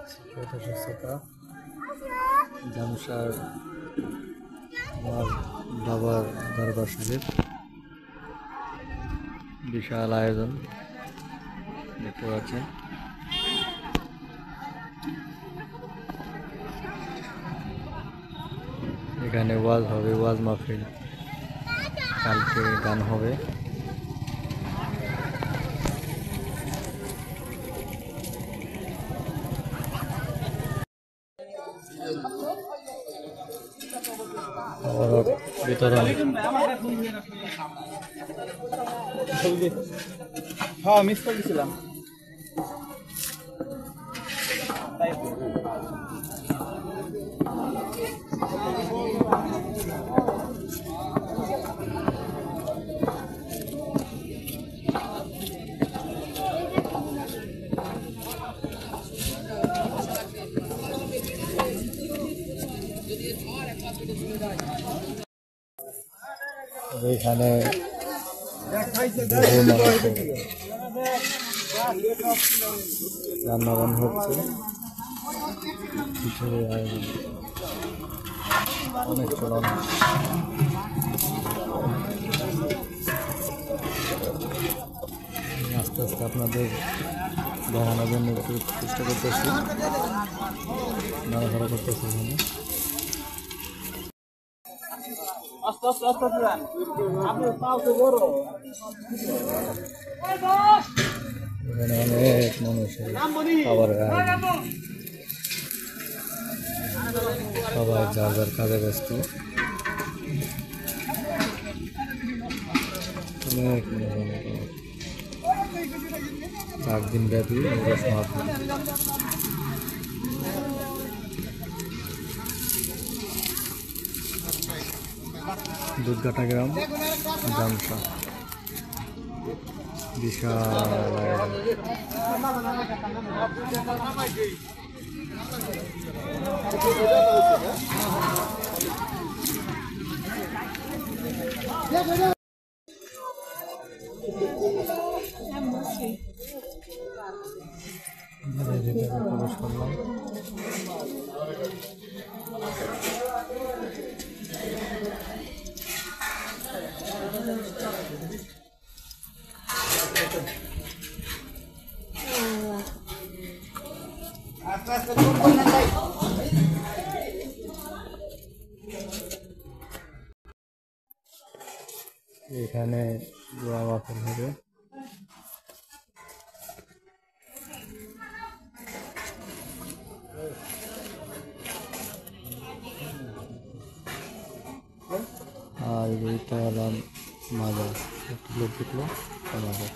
সুস্থতা জামশার আমার বাবার দরবার শরীফ বিশাল আয়োজন দেখতে পাচ্ছেন। এখানে ওয়াজ হবে, ওয়াজ মাহফিল, কালকে গান হবে। বিতরণ হ্যাঁ মিস করে দিয়েছিলাম। এখানে রান্না বান্না হচ্ছে, পিঠের আয়োজন অনেক চলন। আস্তে আস্তে আপনাদের দেখানোর জন্য একটু চেষ্টা করতেছি, নাড়াচাড়া করতেছি। এখানে এখানে অনেক মানুষের খাবারের আয়োজন, সবাই যার যার কাজে ব্যস্ত। অনেক 4 দিন ব্যাপী রস মাহফিল। দুধঘাটা গ্রাম জামশা বিশাল প্রবেশ করলাম। এখানে দোয়া মাহফিল হবে। আর এইটা হলাম মাজার, একটু লোক দেখলো মাজার।